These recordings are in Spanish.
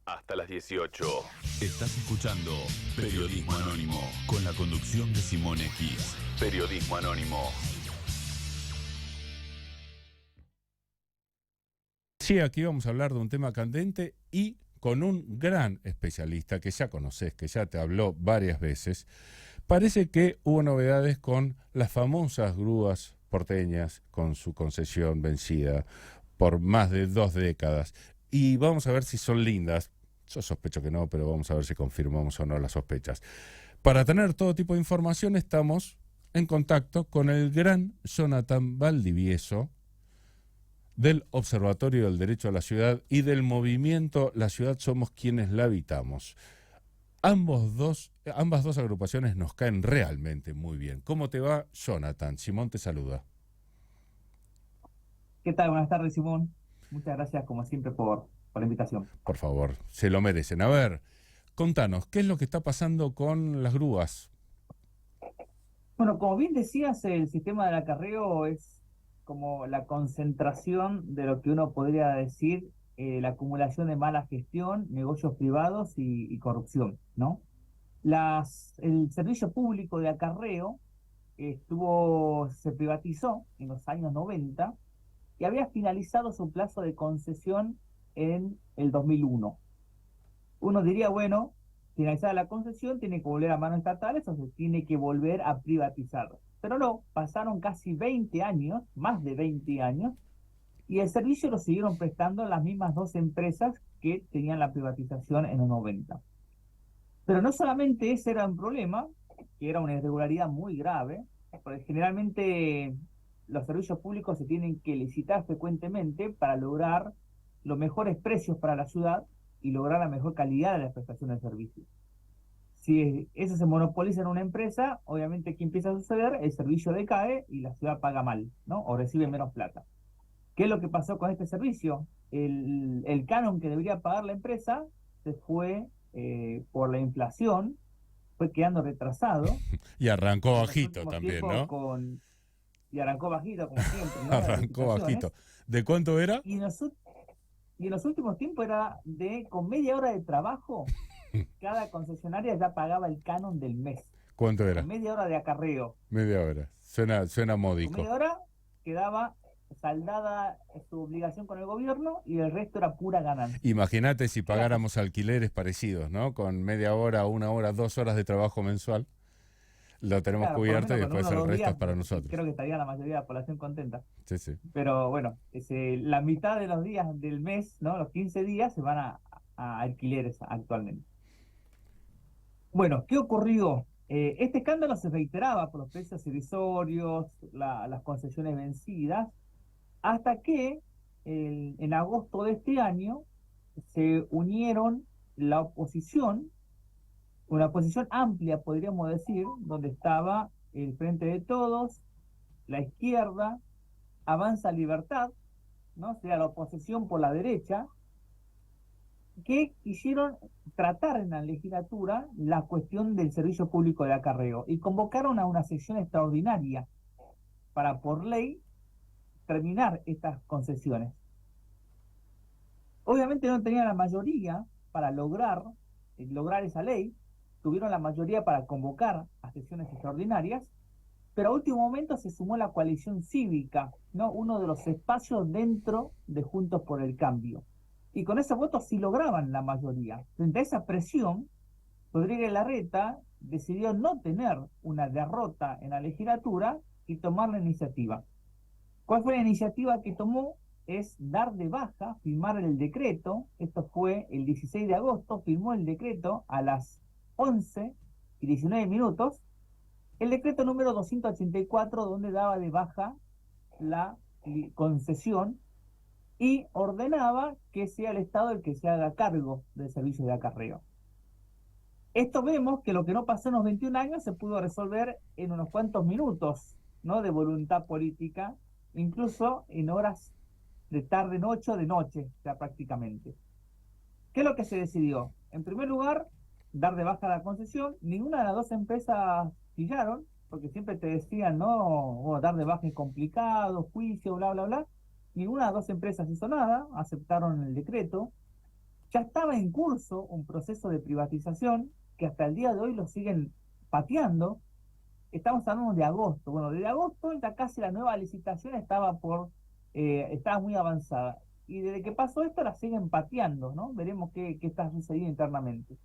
hasta las 18. Estás escuchando Periodismo Anónimo, con la conducción de Simón X. Periodismo Anónimo. Sí, aquí vamos a hablar de un tema candente y con un gran especialista que ya conoces, que ya te habló varias veces. Parece que hubo novedades con las famosas grúas porteñas con su concesión vencida por más de 2 décadas. Y vamos a ver si son lindas. Yo sospecho que no, pero vamos a ver si confirmamos o no las sospechas. Para tener todo tipo de información estamos en contacto con el gran Jonathan Valdivieso, del Observatorio del Derecho a la Ciudad y del movimiento La Ciudad Somos Quienes la Habitamos. Ambas dos agrupaciones nos caen realmente muy bien. ¿Cómo te va, Jonathan? Simón te saluda. ¿Qué tal? Buenas tardes, Simón. Muchas gracias, como siempre, por la invitación. Por favor, se lo merecen. A ver, contanos, ¿qué es lo que está pasando con las grúas? Bueno, como bien decías, el sistema del acarreo es como la concentración de lo que uno podría decir la acumulación de mala gestión, negocios privados y corrupción, ¿no? El servicio público de acarreo se privatizó en los años 90 y había finalizado su plazo de concesión en el 2001. Uno diría, bueno, finalizada la concesión, tiene que volver a manos estatales o se tiene que volver a privatizar. Pero no, pasaron casi 20 años, más de 20 años, y el servicio lo siguieron prestando las mismas dos empresas que tenían la privatización en los 90. Pero no solamente ese era un problema, que era una irregularidad muy grave, porque generalmente los servicios públicos se tienen que licitar frecuentemente para lograr los mejores precios para la ciudad y lograr la mejor calidad de la prestación de servicios. Si eso se monopoliza en una empresa, obviamente, ¿qué empieza a suceder? El servicio decae y la ciudad paga mal, ¿no? O recibe menos plata. ¿Qué es lo que pasó con este servicio? El canon que debería pagar la empresa se fue por la inflación, fue quedando retrasado. Y arrancó En los bajito últimos también, tiempos ¿no? y arrancó bajito, como siempre, ¿no? Las Arrancó bajito. licitaciones. ¿De cuánto era? Y en los últimos tiempos era con media hora de trabajo, cada concesionaria ya pagaba el canon del mes. ¿Cuánto Con era? media hora de acarreo. Media hora. Suena Con módico. media hora quedaba saldada su obligación con el gobierno y el resto era pura ganancia. Imagínate si ¿Qué era? pagáramos alquileres parecidos, ¿no? Con media hora, 1 hora, 2 horas de trabajo mensual, lo tenemos Claro, por lo cubierto y menos con después 1 o el 2 resto es días para nosotros. creo que estaría la mayoría de la población contenta. Sí, sí. Pero bueno, la mitad de los días del mes, ¿no? Los 15 días se van a alquileres actualmente. Bueno, ¿qué ocurrió? Este escándalo se reiteraba por los precios irrisorios, las concesiones vencidas, hasta que en agosto de este año se unieron la oposición, una oposición amplia, podríamos decir, donde estaba el Frente de Todos, la izquierda, Avanza Libertad, ¿no? O sea, la oposición por la derecha, que quisieron tratar en la legislatura la cuestión del servicio público de acarreo y convocaron a una sesión extraordinaria para, por ley, terminar estas concesiones. Obviamente no tenían la mayoría para lograr esa ley, tuvieron la mayoría para convocar a sesiones extraordinarias, pero a último momento se sumó la coalición cívica, ¿no? Uno de los espacios dentro de Juntos por el Cambio. Y con esos votos sí lograban la mayoría. Frente a esa presión, Rodríguez Larreta decidió no tener una derrota en la legislatura y tomar la iniciativa. ¿Cuál fue la iniciativa que tomó? Es dar de baja, firmar el decreto. Esto fue el 16 de agosto, firmó el decreto a las 11:19, el decreto número 284, donde daba de baja la concesión y ordenaba que sea el Estado el que se haga cargo del servicio de acarreo. Esto vemos que lo que no pasó en los 21 años se pudo resolver en unos cuantos minutos, ¿no? De voluntad política, incluso en horas de tarde, noche o de noche, ya prácticamente. ¿Qué es lo que se decidió? En primer lugar, dar de baja la concesión. Ninguna de las dos empresas pillaron, porque siempre te decían, no, dar de baja es complicado, juicio, bla, bla, bla. Ninguna de las dos empresas hizo nada, aceptaron el decreto. Ya estaba en curso un proceso de privatización que hasta el día de hoy lo siguen pateando. Estamos hablando de agosto. Bueno, desde agosto ya casi la nueva licitación estaba muy avanzada. Y desde que pasó esto la siguen pateando, ¿no? Veremos qué está sucediendo internamente.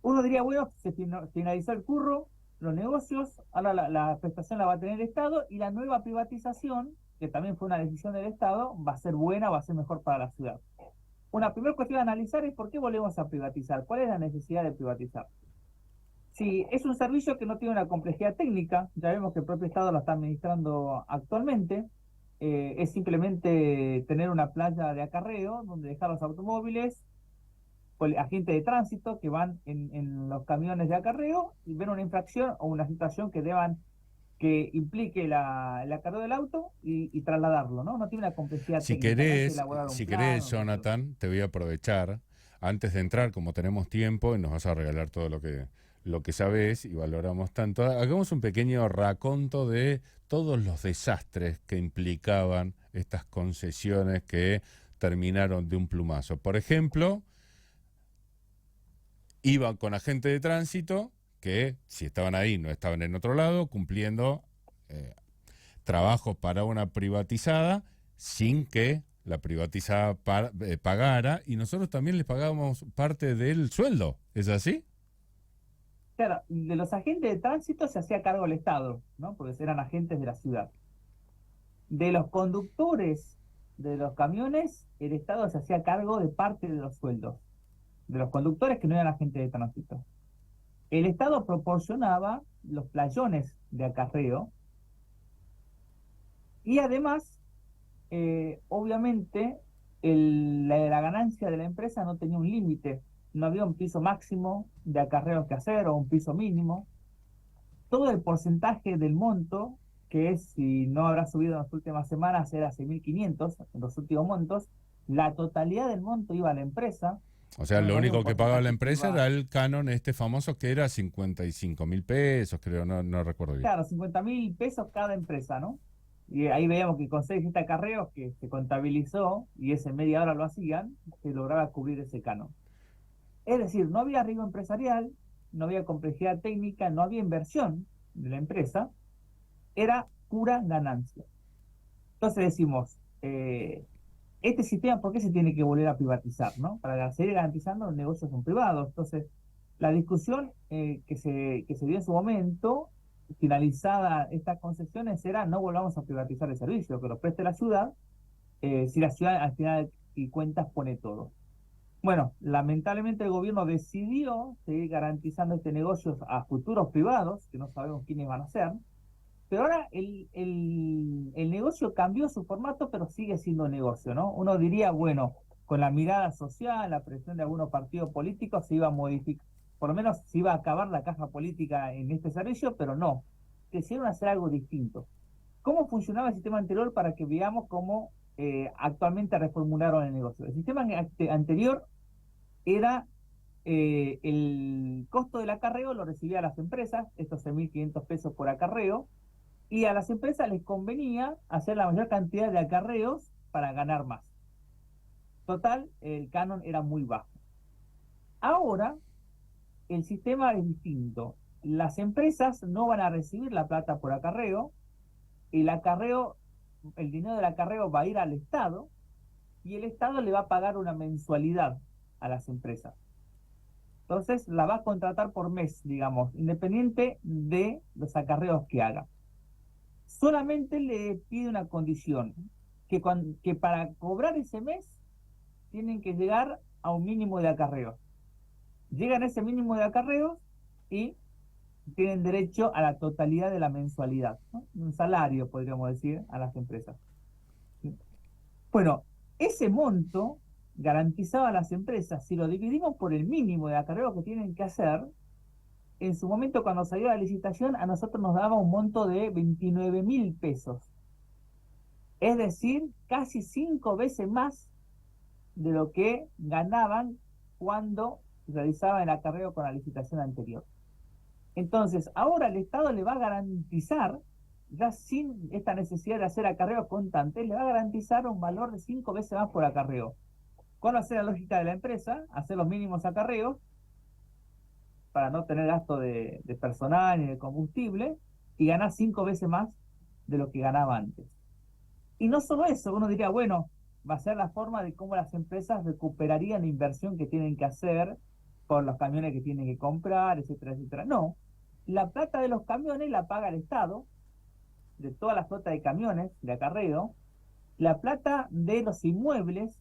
Uno diría, bueno, se finalizó el curro, los negocios, ahora la prestación la va a tener el Estado y la nueva privatización, que también fue una decisión del Estado, va a ser buena, va a ser mejor para la ciudad. Una primera cuestión a analizar es por qué volvemos a privatizar, cuál es la necesidad de privatizar. Si es un servicio que no tiene una complejidad técnica, ya vemos que el propio Estado lo está administrando actualmente, es simplemente tener una playa de acarreo donde dejar los automóviles, agentes de tránsito que van en los camiones de acarreo y ven una infracción o una situación que implique el acarreo del auto y trasladarlo, ¿no? No tiene una complejidad Si técnica, no hay que querés, elaborar un si plano. querés, Jonathan, te voy a aprovechar antes de entrar, como tenemos tiempo y nos vas a regalar todo lo que sabés y valoramos tanto. Hagamos un pequeño raconto de todos los desastres que implicaban estas concesiones que terminaron de un plumazo. Por ejemplo, iban con agentes de tránsito que, si estaban ahí, no estaban en otro lado, cumpliendo trabajos para una privatizada sin que la privatizada pagara, y nosotros también les pagábamos parte del sueldo. ¿Es así? Claro, de los agentes de tránsito se hacía cargo el Estado, ¿no? Porque eran agentes de la ciudad. De los conductores de los camiones, el Estado se hacía cargo de parte de los sueldos de los conductores que no eran agentes de tránsito. El Estado proporcionaba los playones de acarreo y además, obviamente, la ganancia de la empresa no tenía un límite. No había un piso máximo de acarreos que hacer o un piso mínimo. Todo el porcentaje del monto, que es, si no habrá subido en las últimas semanas, era 6.500 en los últimos montos, la totalidad del monto iba a la empresa. O sea, lo No había un único que pagaba la porcentaje que empresa iba. era el canon este famoso que era 55.000 pesos, creo, no recuerdo bien. Claro, 50.000 pesos cada empresa, ¿no? Y ahí veíamos que con 6 acarreos que se contabilizó y ese media hora lo hacían, se lograba cubrir ese canon. Es decir, no había riesgo empresarial, no había complejidad técnica, no había inversión de la empresa, era pura ganancia. Entonces decimos, este sistema, ¿por qué se tiene que volver a privatizar, no? Para seguir garantizando los negocios son privados. Entonces, la discusión que se dio en su momento, finalizada estas concesiones, era no volvamos a privatizar el servicio, que lo preste la ciudad, si la ciudad al final y cuentas pone todo. Bueno, lamentablemente el gobierno decidió seguir garantizando este negocio a futuros privados, que no sabemos quiénes van a ser, pero ahora el negocio cambió su formato, pero sigue siendo negocio, ¿no? Uno diría, bueno, con la mirada social, la presión de algunos partidos políticos, se iba a modificar, por lo menos se iba a acabar la caja política en este servicio, pero no, quisieron hacer algo distinto. ¿Cómo funcionaba el sistema anterior para que veamos cómo actualmente reformularon el negocio? El sistema anterior era el costo del acarreo lo recibía las empresas, estos 6.500 pesos por acarreo, y a las empresas les convenía hacer la mayor cantidad de acarreos para ganar más. Total, el canon era muy bajo. Ahora, el sistema es distinto. Las empresas no van a recibir la plata por acarreo, el dinero del acarreo va a ir al Estado, y el Estado le va a pagar una mensualidad a las empresas. Entonces, la va a contratar por mes, digamos, independiente de los acarreos que haga. Solamente le pide una condición, que para cobrar ese mes tienen que llegar a un mínimo de acarreos. Llegan a ese mínimo de acarreos y tienen derecho a la totalidad de la mensualidad, ¿no? Un salario, podríamos decir, a las empresas. Bueno, ese monto garantizaba a las empresas, si lo dividimos por el mínimo de acarreos que tienen que hacer, en su momento cuando salió la licitación a nosotros nos daba un monto de 29.000 pesos. Es decir, casi 5 veces más de lo que ganaban cuando realizaban el acarreo con la licitación anterior. Entonces, ahora el Estado le va a garantizar, ya sin esta necesidad de hacer acarreos constantes, le va a garantizar un valor de 5 veces más por acarreo. Conocer la lógica de la empresa, hacer los mínimos acarreos para no tener gasto de personal ni de combustible y ganar 5 veces más de lo que ganaba antes. Y no solo eso, uno diría, bueno, va a ser la forma de cómo las empresas recuperarían la inversión que tienen que hacer por los camiones que tienen que comprar, etcétera, etcétera. No, la plata de los camiones la paga el Estado, de toda la flota de camiones de acarreo, la plata de los inmuebles,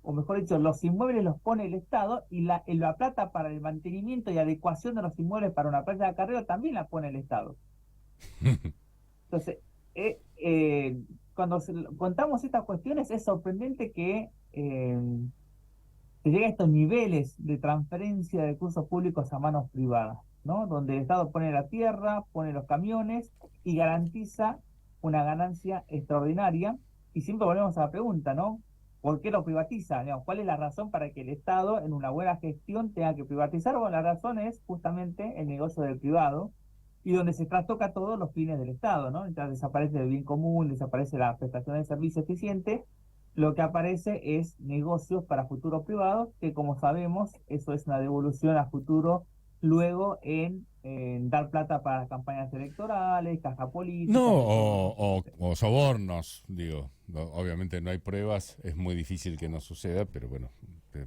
o mejor dicho, los inmuebles los pone el Estado y la plata para el mantenimiento y adecuación de los inmuebles para una playa de acarreo también la pone el Estado. Entonces, cuando contamos estas cuestiones es sorprendente que se llegue a estos niveles de transferencia de recursos públicos a manos privadas, ¿no? Donde el Estado pone la tierra, pone los camiones y garantiza una ganancia extraordinaria. Y siempre volvemos a la pregunta, ¿no? ¿Por qué lo privatiza? Digamos, ¿cuál es la razón para que el Estado, en una buena gestión, tenga que privatizar? Bueno, la razón es justamente el negocio del privado, y donde se trastoca todos los fines del Estado, ¿no? Entonces desaparece el bien común, desaparece la prestación de servicio eficiente, lo que aparece es negocios para futuros privados, que como sabemos, eso es una devolución a futuro, luego en dar plata para campañas electorales, caja política. No, o sobornos, digo. Obviamente no hay pruebas, es muy difícil que no suceda, pero bueno,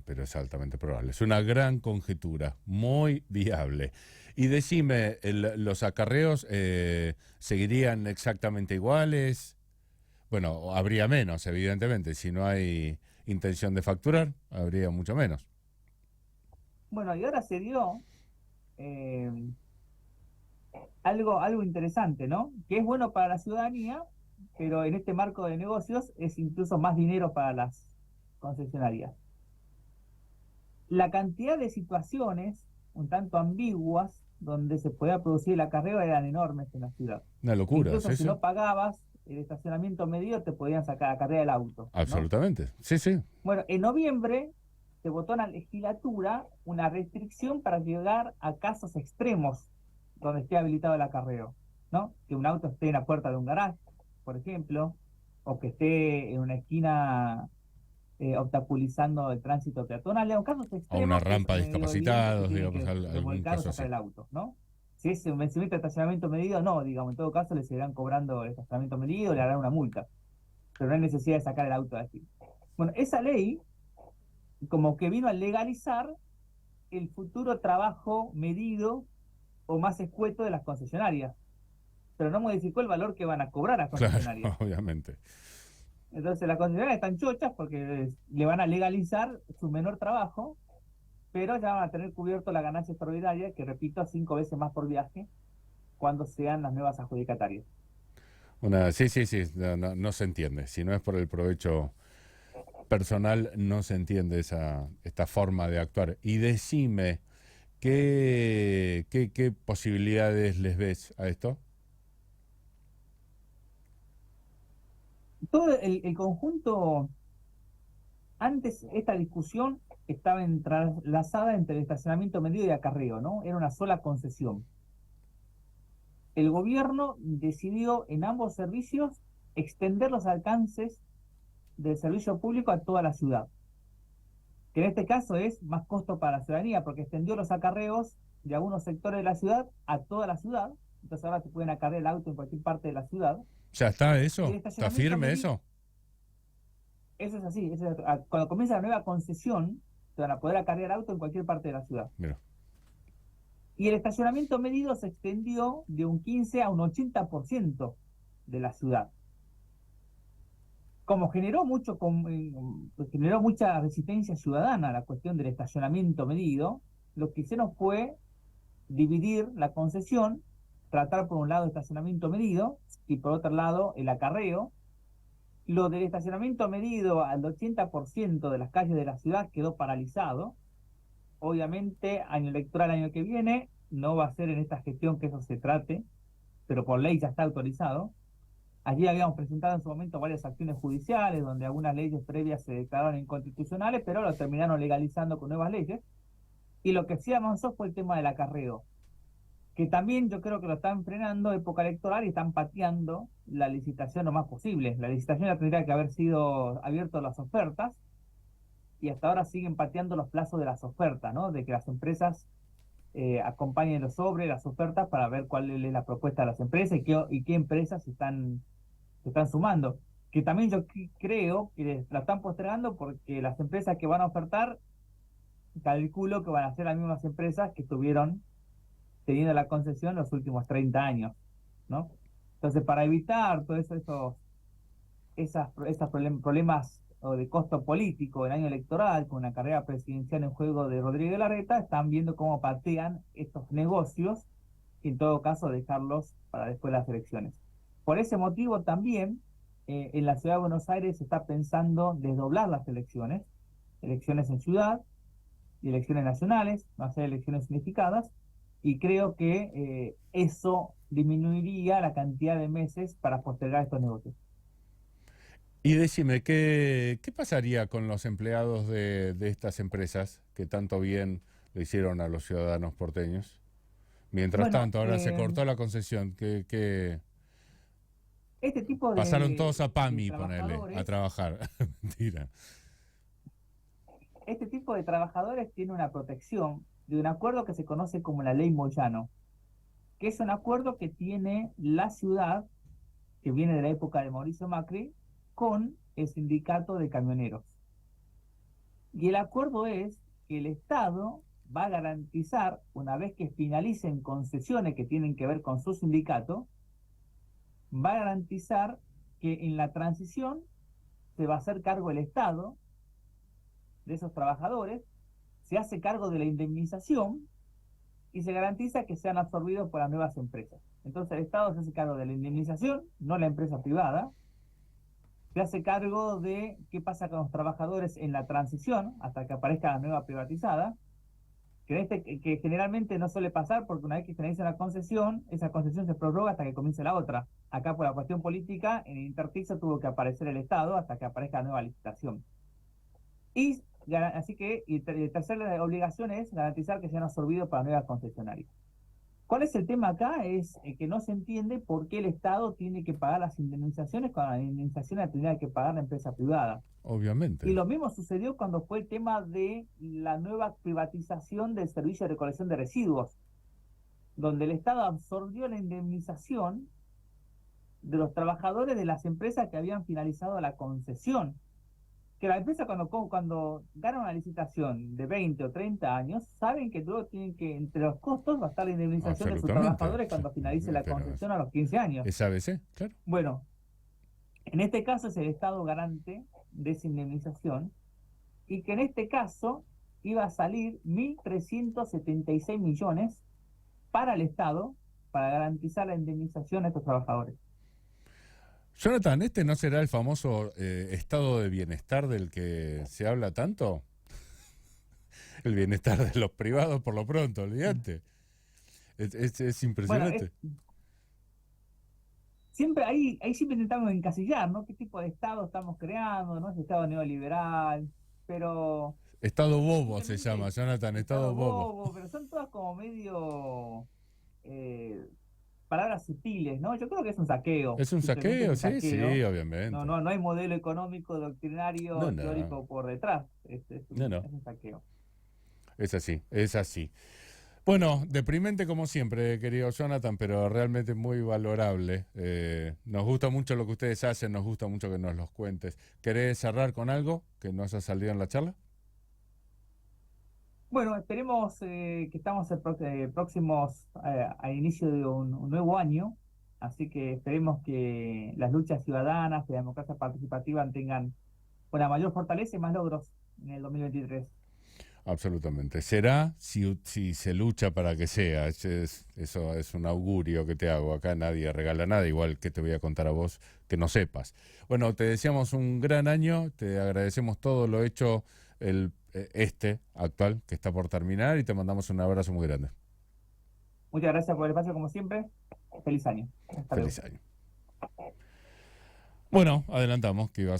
pero es altamente probable. Es una gran conjetura, muy viable. Y decime, ¿los acarreos seguirían exactamente iguales? Bueno, habría menos, evidentemente. Si no hay intención de facturar, habría mucho menos. Bueno, y ahora se dio eh, algo interesante, ¿no? Que es bueno para la ciudadanía, pero en este marco de negocios es incluso más dinero para las concesionarias. La cantidad de situaciones un tanto ambiguas donde se podía producir el acarreo eran enormes en la ciudad. Una locura, Incluso sí, si sí. no pagabas el estacionamiento medido, te podían sacar a carrera el auto, ¿no? Absolutamente, sí, sí. Bueno, en noviembre se votó en la legislatura una restricción para llegar a casos extremos donde esté habilitado el acarreo, ¿no? Que un auto esté en la puerta de un garaje, por ejemplo, o que esté en una esquina obstaculizando el tránsito peatonal. En casos A una extremos es rampa de medio evidente que discapacitados, tienen digamos, que algún remolcar o caso sacar así. el auto, ¿no? Si es un vencimiento de estacionamiento medido, no, digamos, en todo caso le seguirán cobrando el estacionamiento medido, le harán una multa, pero no hay necesidad de sacar el auto de aquí. Bueno, esa ley como que vino a legalizar el futuro trabajo medido o más escueto de las concesionarias, pero no modificó el valor que van a cobrar las Claro, concesionarias. obviamente. Entonces las concesionarias están chochas porque le van a legalizar su menor trabajo, pero ya van a tener cubierto la ganancia extraordinaria, que repito, 5 veces más por viaje, cuando sean las nuevas adjudicatarias. Sí, sí, sí, no se entiende. Si no es por el provecho personal, no se entiende esta forma de actuar. Y decime, ¿qué posibilidades les ves a esto? Todo el conjunto, antes esta discusión estaba entrelazada entre el estacionamiento medido y acarreo, ¿no? Era una sola concesión. El gobierno decidió en ambos servicios extender los alcances del servicio público a toda la ciudad, que en este caso es más costo para la ciudadanía, porque extendió los acarreos de algunos sectores de la ciudad a toda la ciudad. Entonces ahora se pueden acarrear el auto en cualquier parte de la ciudad. ¿Ya está Y eso? el ¿Está estacionamiento firme medido, eso? eso es así, cuando comienza la nueva concesión, se van a poder acarrear el auto en cualquier parte de la ciudad. Mira, Y el estacionamiento medido se extendió de un 15 a un 80% de la ciudad. Como generó mucha resistencia ciudadana a la cuestión del estacionamiento medido, lo que hicieron fue dividir la concesión, tratar por un lado el estacionamiento medido y por otro lado el acarreo. Lo del estacionamiento medido al 80% de las calles de la ciudad quedó paralizado. Obviamente, año electoral, año que viene, no va a ser en esta gestión que eso se trate, pero por ley ya está autorizado. Allí habíamos presentado en su momento varias acciones judiciales, donde algunas leyes previas se declararon inconstitucionales, pero lo terminaron legalizando con nuevas leyes. Y lo que sí avanzó fue el tema del acarreo, que también yo creo que lo están frenando época electoral y están pateando la licitación lo más posible. La licitación ya tendría que haber sido abierta a las ofertas, y hasta ahora siguen pateando los plazos de las ofertas, ¿no? De que las empresas acompañen los sobres, las ofertas para ver cuál es la propuesta de las empresas y qué empresas se están sumando. Que también yo creo que la están postergando porque las empresas que van a ofertar, calculo que van a ser las mismas empresas que estuvieron teniendo la concesión los últimos 30 años, ¿no? Entonces, para evitar todos esos problemas o de costo político en año electoral, con una carrera presidencial en juego de Rodríguez Larreta, están viendo cómo patean estos negocios y en todo caso dejarlos para después de las elecciones. Por ese motivo también en la ciudad de Buenos Aires se está pensando desdoblar las elecciones, elecciones en ciudad y elecciones nacionales, va a ser elecciones unificadas, y creo que eso disminuiría la cantidad de meses para postergar estos negocios. Y decime, ¿qué pasaría con los empleados de estas empresas que tanto bien le hicieron a los ciudadanos porteños? Mientras Bueno, tanto, ahora se cortó la concesión, que este tipo pasaron todos a de PAMI, ponele, a trabajadores, trabajar. Mentira. este tipo de trabajadores tiene una protección de un acuerdo que se conoce como la Ley Moyano, que es un acuerdo que tiene la ciudad, que viene de la época de Mauricio Macri, con el sindicato de camioneros. Y el acuerdo es que el Estado va a garantizar, una vez que finalicen concesiones que tienen que ver con su sindicato, va a garantizar que en la transición se va a hacer cargo el Estado de esos trabajadores, se hace cargo de la indemnización y se garantiza que sean absorbidos por las nuevas empresas. Entonces el Estado se hace cargo de la indemnización, no la empresa privada, se hace cargo de qué pasa con los trabajadores en la transición hasta que aparezca la nueva privatizada, que generalmente no suele pasar porque una vez que finaliza la concesión, esa concesión se prorroga hasta que comience la otra. Acá por la cuestión política, en el intersticio tuvo que aparecer el Estado hasta que aparezca la nueva licitación. Y así que la tercera obligación es garantizar que sean absorbidos para nuevas concesionarias. ¿Cuál es el tema acá? Es que no se entiende por qué el Estado tiene que pagar las indemnizaciones cuando las indemnizaciones la tenía que pagar la empresa privada. Obviamente. Y lo mismo sucedió cuando fue el tema de la nueva privatización del servicio de recolección de residuos, donde el Estado absorbió la indemnización de los trabajadores de las empresas que habían finalizado la concesión. Que la empresa cuando gana una licitación de 20 o 30 años, saben que luego tienen que, entre los costos, va a estar la indemnización de sus trabajadores cuando finalice la concesión a los 15 años. Es ABC, claro. Bueno, en este caso es el Estado garante de esa indemnización, y que en este caso iba a salir 1.376 millones para el Estado para garantizar la indemnización a estos trabajadores. Jonathan, ¿este no será el famoso estado de bienestar del que se habla tanto? El bienestar de los privados por lo pronto, olvídate. Es impresionante. Bueno, siempre ahí siempre intentamos encasillar, ¿no? ¿Qué tipo de Estado estamos creando? ¿No? Es Estado neoliberal, pero... Estado bobo se llama, Jonathan, estado bobo. Pero son todas como medio... palabras sutiles, ¿no? Yo creo que es un saqueo. ¿Es un saqueo? Sí, sí, obviamente. No hay modelo económico, doctrinario, teórico por detrás. Es un saqueo. Es así, es así. Bueno, deprimente como siempre, querido Jonathan, pero realmente muy valorable. Nos gusta mucho lo que ustedes hacen, nos gusta mucho que nos los cuentes. ¿Querés cerrar con algo que no haya salido en la charla? Bueno, esperemos que estamos próximos al inicio de un nuevo año, así que esperemos que las luchas ciudadanas y la democracia participativa tengan una mayor fortaleza y más logros en el 2023. Absolutamente. Será si se lucha para que sea. Eso es un augurio que te hago. Acá nadie regala nada, igual que te voy a contar a vos que no sepas. Bueno, te deseamos un gran año, te agradecemos todo lo hecho este actual que está por terminar y te mandamos un abrazo muy grande. Muchas gracias por el espacio como siempre. Feliz año. Feliz año. Bueno, adelantamos que iba a